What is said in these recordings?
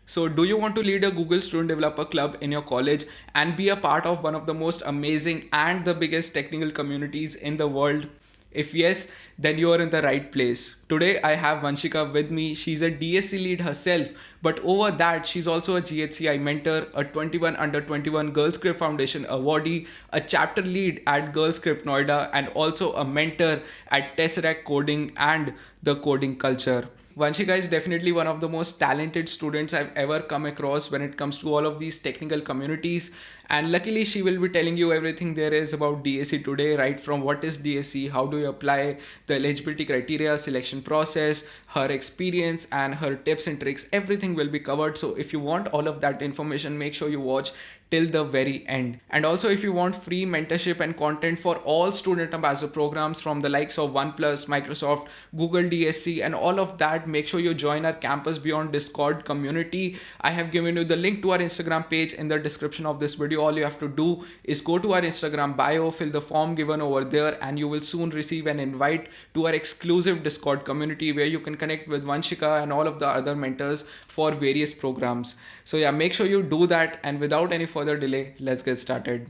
So, do you want to lead a Google Student Developer Club in your college and be a part of one of the most amazing and the biggest technical communities in the world? If yes, then you are in the right place. Today, I have Vanshika with me. She's a DSC lead herself, but over that, she's also a GHCI mentor, a 21 Under 21 Girls Script Foundation awardee, a chapter lead at Girls Script Noida, and also a mentor at Tesseract Coding and the coding culture. Vanshika is definitely one of the most talented students I've ever come across when it comes to all of these technical communities. And luckily, she will be telling you everything there is about DSC today, right? From what is DSC, how do you apply, the eligibility criteria, selection process, her experience, and her tips and tricks. Everything will be covered. So if you want all of that information, make sure you watch till the very end. And also, if you want free mentorship and content for all student ambassador programs from the likes of OnePlus, Microsoft, Google DSC, and all of that, make sure you join our Campus Beyond Discord community. I have given you the link to our Instagram page in the description of this video. All you have to do is go to our Instagram bio, fill the form given over there, and you will soon receive an invite to our exclusive Discord community where you can connect with Vanshika and all of the other mentors for various programs. So yeah, make sure you do that, and without any further delay, let's get started.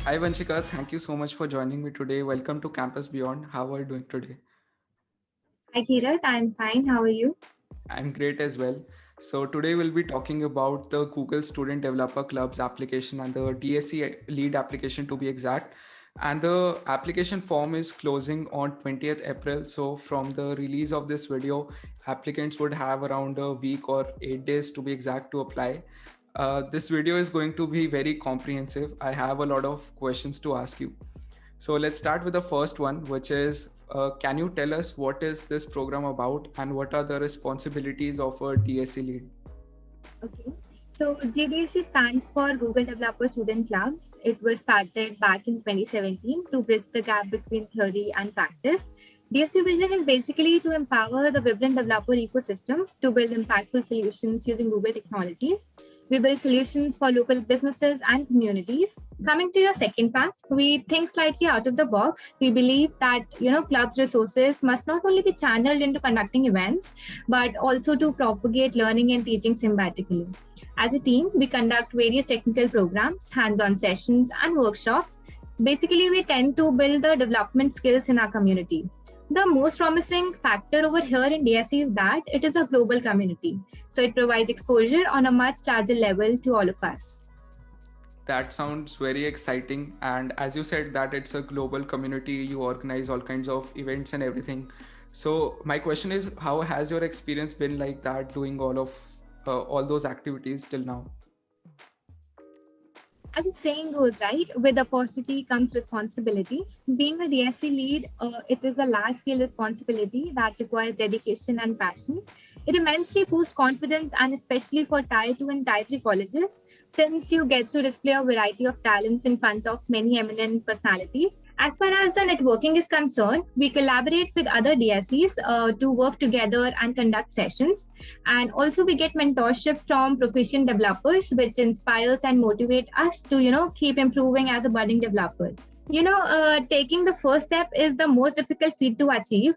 Hi Vanshika, thank you so much for joining me today. Welcome to Campus Beyond. How are you doing today? Hi, Kirat. I'm fine. How are you? I'm great as well. So today we'll be talking about the Google Student Developer Club's application and the DSC lead application to be exact. And the application form is closing on 20th April. So from the release of this video, applicants would have around a week or 8 days to be exact to apply. This video is going to be very comprehensive. I have a lot of questions to ask you. So let's start with the first one, which is can you tell us what is this program about and what are the responsibilities of a DSC lead? Okay. So GDC stands for Google Developer Student Clubs. It was started back in 2017 to bridge the gap between theory and practice. DSC vision is basically to empower the vibrant developer ecosystem to build impactful solutions using Google technologies. We build solutions for local businesses and communities. Coming to your second part, we think slightly out of the box. We believe that clubs resources must not only be channeled into conducting events, but also to propagate learning and teaching symbiotically. As a team, we conduct various technical programs, hands-on sessions, and workshops. Basically, we tend to build the development skills in our community. The most promising factor over here in DSC is that it is a global community. So it provides exposure on a much larger level to all of us. That sounds very exciting. And as you said, that it's a global community, you organize all kinds of events and everything. So my question is, how has your experience been like that, doing all those activities till now? As the saying goes, right, with opportunity comes responsibility. Being a DSC lead, it is a large scale responsibility that requires dedication and passion. It immensely boosts confidence, and especially for Tier 2 and Tier 3 colleges, since you get to display a variety of talents in front of many eminent personalities. As far as the networking is concerned, we collaborate with other DSCs to work together and conduct sessions. And also we get mentorship from proficient developers, which inspires and motivate us to, keep improving as a budding developer. Taking the first step is the most difficult feat to achieve.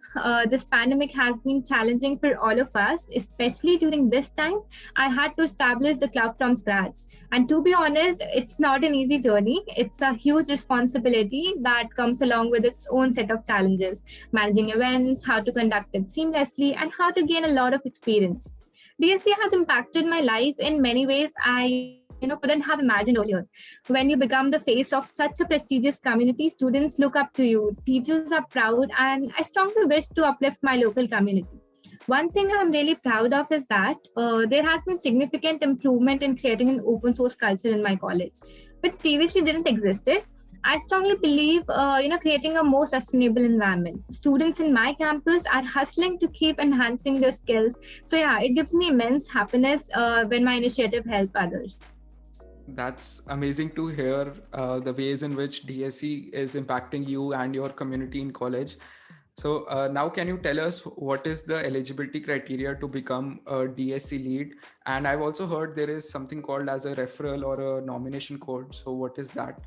This pandemic has been challenging for all of us, especially during this time. I had to establish the club from scratch. And to be honest, it's not an easy journey. It's a huge responsibility that comes along with its own set of challenges: managing events, how to conduct it seamlessly, and how to gain a lot of experience. DSC has impacted my life in many ways I couldn't have imagined earlier. When you become the face of such a prestigious community, students look up to you, teachers are proud, and I strongly wish to uplift my local community. One thing I'm really proud of is that there has been significant improvement in creating an open source culture in my college, which previously didn't exist. I strongly believe, creating a more sustainable environment. Students in my campus are hustling to keep enhancing their skills. So yeah, it gives me immense happiness when my initiative help others. That's amazing to hear the ways in which DSC is impacting you and your community in college. So now can you tell us what is the eligibility criteria to become a DSC lead? And I've also heard there is something called as a referral or a nomination code. So what is that?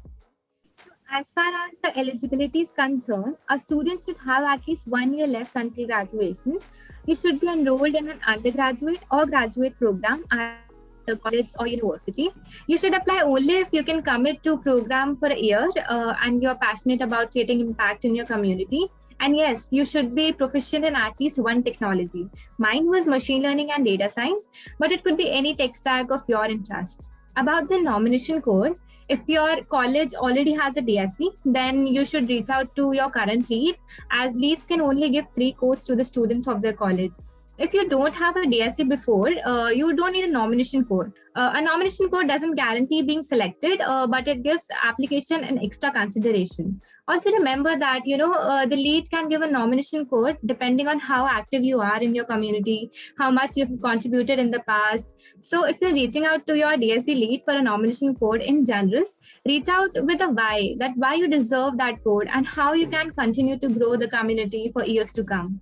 As far as the eligibility is concerned, a student should have at least 1 year left until graduation. You should be enrolled in an undergraduate or graduate program at a college or university. You should apply only if you can commit to program for a year and you're passionate about creating impact in your community. And yes, you should be proficient in at least one technology. Mine was machine learning and data science, but it could be any tech stack of your interest. About the nomination code, if your college already has a DSE, then you should reach out to your current lead, as leads can only give 3 codes to the students of their college. If you don't have a DSE before, you don't need a nomination code. A nomination code doesn't guarantee being selected, but it gives application an extra consideration. Also remember that the lead can give a nomination code depending on how active you are in your community, how much you've contributed in the past. So if you're reaching out to your DSE lead for a nomination code in general, reach out with a why, that why you deserve that code and how you can continue to grow the community for years to come.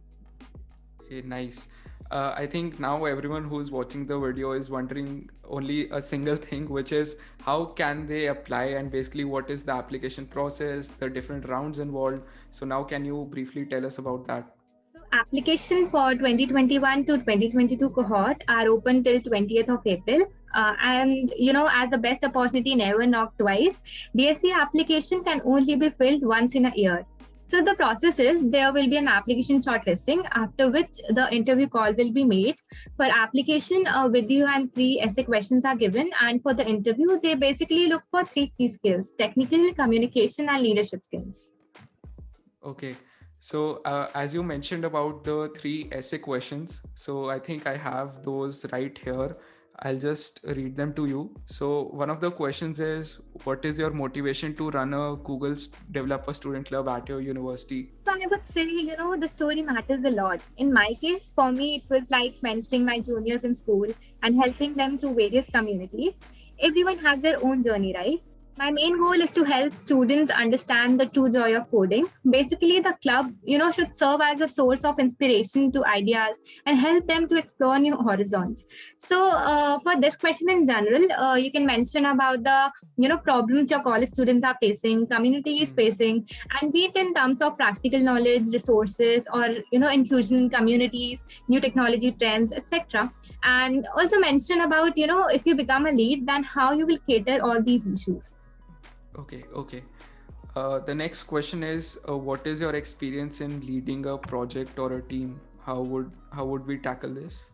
Okay, nice. I think now everyone who's watching the video is wondering only a single thing, which is how can they apply and basically what is the application process, the different rounds involved. So now can you briefly tell us about that? So application for 2021 to 2022 cohort are open till 20th of April. And as the best opportunity never knocked twice, DSC application can only be filled once in a year. So the process is there will be an application shortlisting, after which the interview call will be made. For application, a video and 3 essay questions are given, and for the interview, they basically look for 3 key skills: technical, communication, and leadership skills. Okay. So, as you mentioned about the 3 essay questions, so I think I have those right here. I'll just read them to you. So, one of the questions is, what is your motivation to run a Google Developer Student Club at your university? So I would say, the story matters a lot. In my case, for me, it was like mentoring my juniors in school and helping them through various communities. Everyone has their own journey, right? My main goal is to help students understand the true joy of coding. Basically, the club, should serve as a source of inspiration to ideas and help them to explore new horizons. So, for this question in general, you can mention about the, problems your college students are facing, community is facing, and be it in terms of practical knowledge, resources, or, inclusion in communities, new technology trends, etc. And also mention about, if you become a lead, then how you will cater all these issues. Okay. The next question is, what is your experience in leading a project or a team? How would we tackle this?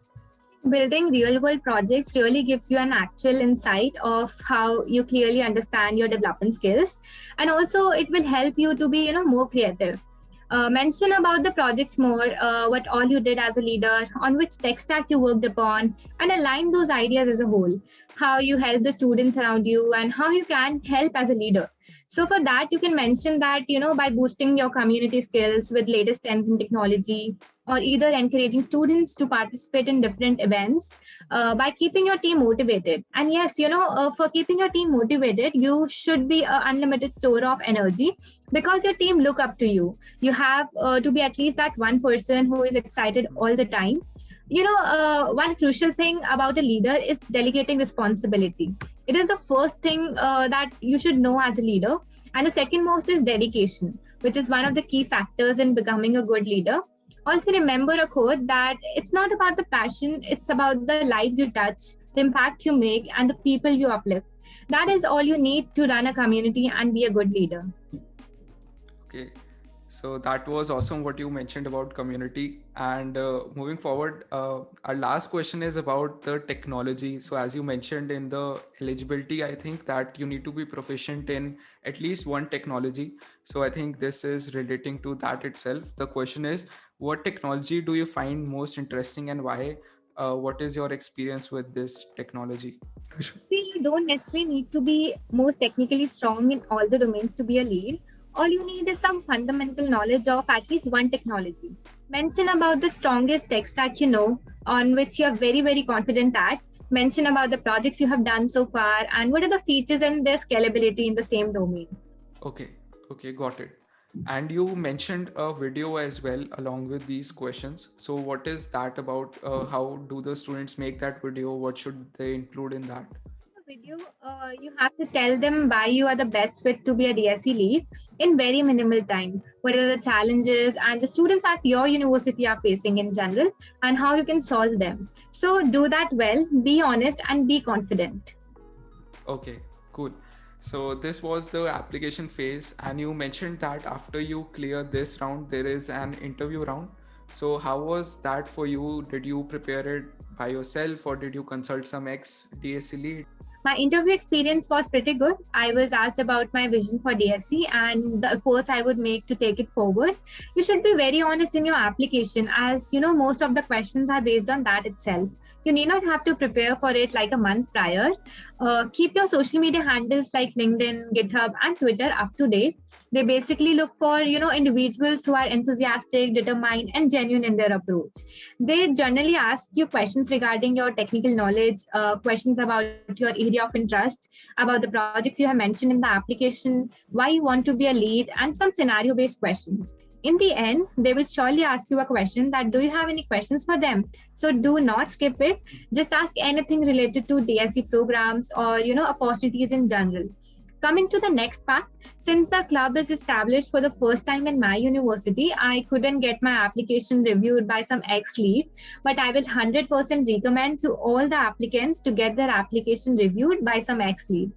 Building real world projects really gives you an actual insight of how you clearly understand your development skills, and also it will help you to be more creative. Mention about the projects more, what all you did as a leader, on which tech stack you worked upon, and align those ideas as a whole, how you help the students around you and how you can help as a leader. So for that, you can mention that, by boosting your community skills with latest trends in technology, or either encouraging students to participate in different events, by keeping your team motivated. And yes, for keeping your team motivated, you should be an unlimited store of energy, because your team look up to you. You have to be at least that one person who is excited all the time. One crucial thing about a leader is delegating responsibility. It is the first thing that you should know as a leader. And the second most is dedication, which is one of the key factors in becoming a good leader. Also, remember a quote that it's not about the passion, it's about the lives you touch, the impact you make, and the people you uplift. That is all you need to run a community and be a good leader. Okay. So that was awesome what you mentioned about community. And moving forward, our last question is about the technology. So as you mentioned in the eligibility, I think that you need to be proficient in at least one technology. So I think this is relating to that itself. The question is, what technology do you find most interesting and why? What is your experience with this technology? See, you don't necessarily need to be most technically strong in all the domains to be a lead. All you need is some fundamental knowledge of at least one technology. Mention about the strongest tech stack you know, on which you are very, very confident at. Mention about the projects you have done so far and what are the features and their scalability in the same domain. Okay, got it. And you mentioned a video as well along with these questions. So what is that about? How do the students make that video? What should they include in that? video, you have to tell them why you are the best fit to be a DSE lead in very minimal time. What are the challenges and the students at your university are facing in general, and how you can solve them. So do that well, be honest, and be confident. Okay, cool. So this was the application phase, and you mentioned that after you clear this round, there is an interview round. So how was that for you? Did you prepare it by yourself, or did you consult some ex DSC lead? My interview experience was pretty good. I was asked about my vision for DSE and the efforts I would make to take it forward. You should be very honest in your application, as you know, most of the questions are based on that itself. You need not have to prepare for it like a month prior. Keep your social media handles like LinkedIn, GitHub, and Twitter up to date. They basically look for, individuals who are enthusiastic, determined, and genuine in their approach. They generally ask you questions regarding your technical knowledge, questions about your area of interest, about the projects you have mentioned in the application, why you want to be a lead, and some scenario based questions. In the end, they will surely ask you a question that do you have any questions for them? So do not skip it. Just ask anything related to DSE programs or opportunities in general. Coming to the next part, since the club is established for the first time in my university, I couldn't get my application reviewed by some ex-lead, but I will 100% recommend to all the applicants to get their application reviewed by some ex-lead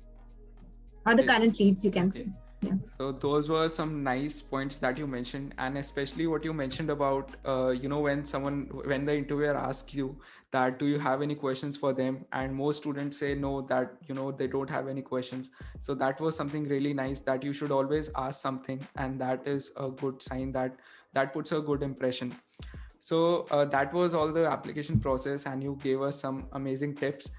or the Yes. current leads, you can Okay. say. Yeah. So those were some nice points that you mentioned, and especially what you mentioned about, when the interviewer asks you that do you have any questions for them, and most students say no, that they don't have any questions. So that was something really nice, that you should always ask something, and that is a good sign that puts a good impression. So that was all the application process, and you gave us some amazing tips.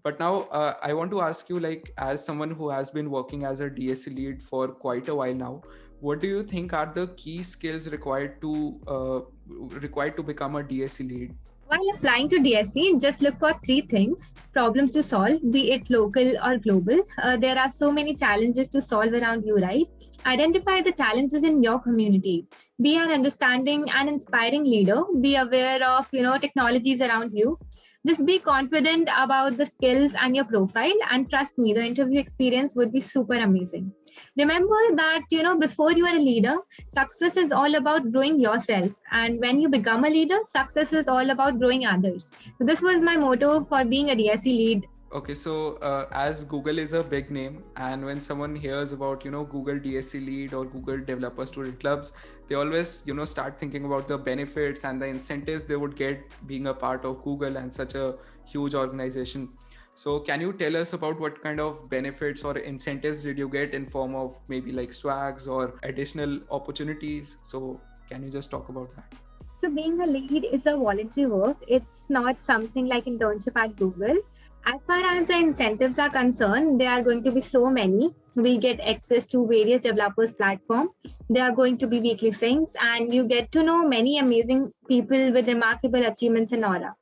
But now I want to ask you, like, as someone who has been working as a DSC lead for quite a while now, what do you think are the key skills required to become a DSC lead? While applying to DSE, just look for three things: problems to solve, be it local or global. There are so many challenges to solve around you, right? Identify the challenges in your community. Be an understanding and inspiring leader. Be aware of, technologies around you. Just be confident about the skills and your profile, and trust me, the interview experience would be super amazing. Remember that, before you are a leader, success is all about growing yourself. And when you become a leader, success is all about growing others. So this was my motto for being a DSE lead. Okay, so as Google is a big name, and when someone hears about Google DSC lead or Google Developer Student Clubs, they always start thinking about the benefits and the incentives they would get being a part of Google and such a huge organization. So can you tell us about what kind of benefits or incentives did you get in form of maybe like swags or additional opportunities? So can you just talk about that? So being a lead is a voluntary work. It's not something like internship at Google. As far as the incentives are concerned, there are going to be so many. We get access to various developers platform. There are going to be weekly things, and you get to know many amazing people with remarkable achievements in Aura.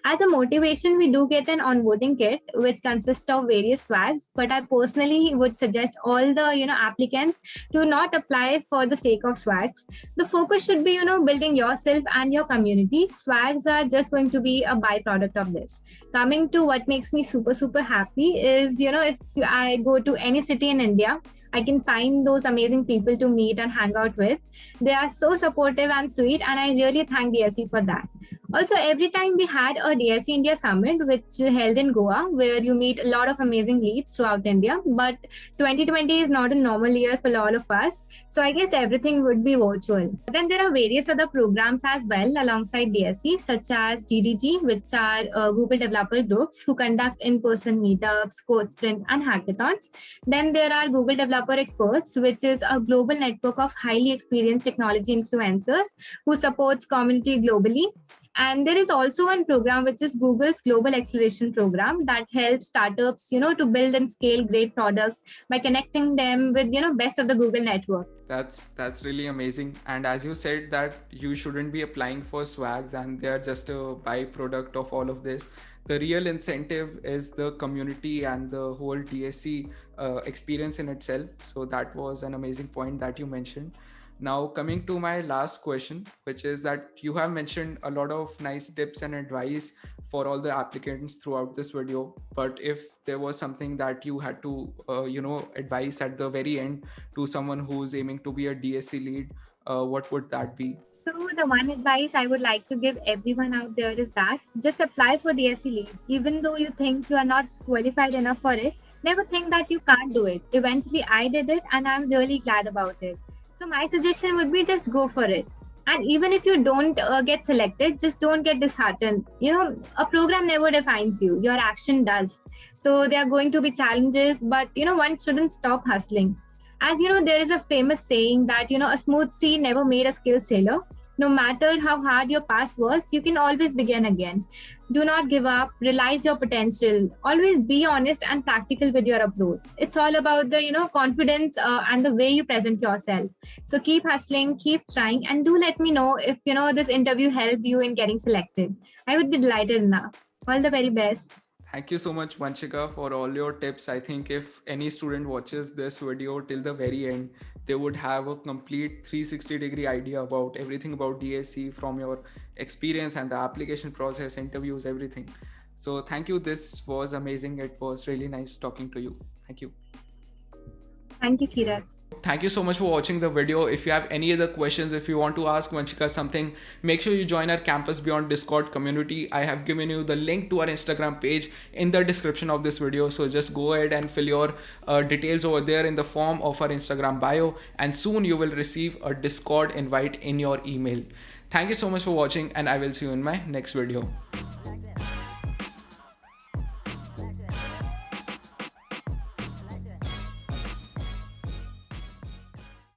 As a motivation, we do get an onboarding kit which consists of various swags, but I personally would suggest all the applicants to not apply for the sake of swags. The focus should be building yourself and your community. Swags are just going to be a byproduct of this. Coming to what makes me super happy is if I go to any city in India, I can find those amazing people to meet and hang out with. They are so supportive and sweet, and I really thank DSE for that. Also, every time we had a DSE India Summit, which held in Goa, where you meet a lot of amazing leads throughout India. But 2020 is not a normal year for all of us, so I guess everything would be virtual. Then there are various other programs as well alongside DSE, such as GDG, which are Google developer groups who conduct in-person meetups, code sprint, and hackathons. Then there are Google Developer Experts, which is a global network of highly experienced technology influencers who supports community globally. And there is also one program which is Google's Global Acceleration Program that helps startups, to build and scale great products by connecting them with, best of the Google network. That's really amazing. And as you said that you shouldn't be applying for swags and they're just a byproduct of all of this. The real incentive is the community and the whole DSC experience in itself. So that was an amazing point that you mentioned. Now, coming to my last question, which is that you have mentioned a lot of nice tips and advice for all the applicants throughout this video. But if there was something that you had to, advise at the very end to someone who's aiming to be a DSC lead, what would that be? So the one advice I would like to give everyone out there is that just apply for DSC lead. Even though you think you are not qualified enough for it, never think that you can't do it. Eventually, I did it and I'm really glad about it. So my suggestion would be just go for it. And even if you don't get selected, just don't get disheartened. A program never defines you, your action does. So there are going to be challenges, but one shouldn't stop hustling. As you know, there is a famous saying that a smooth sea never made a skilled sailor. No matter how hard your past was, you can always begin again. Do not give up, realize your potential. Always be honest and practical with your approach. It's all about the confidence and the way you present yourself. So keep hustling, keep trying, and do let me know if this interview helped you in getting selected. I would be delighted enough. All the very best. Thank you so much, Vanshika, for all your tips. I think if any student watches this video till the very end, they would have a complete 360-degree idea about everything about DSC from your experience and the application process, interviews, everything. So thank you. This was amazing. It was really nice talking to you. Thank you. Thank you, Kirat. Thank you so much for watching the video. If you have any other questions, if you want to ask Vanshika something, make sure you join our Campus Beyond Discord community. I have given you the link to our Instagram page in the description of this video. So just go ahead and fill your details over there in the form of our Instagram bio, and soon you will receive a Discord invite in your email. Thank you so much for watching, and I will see you in my next video.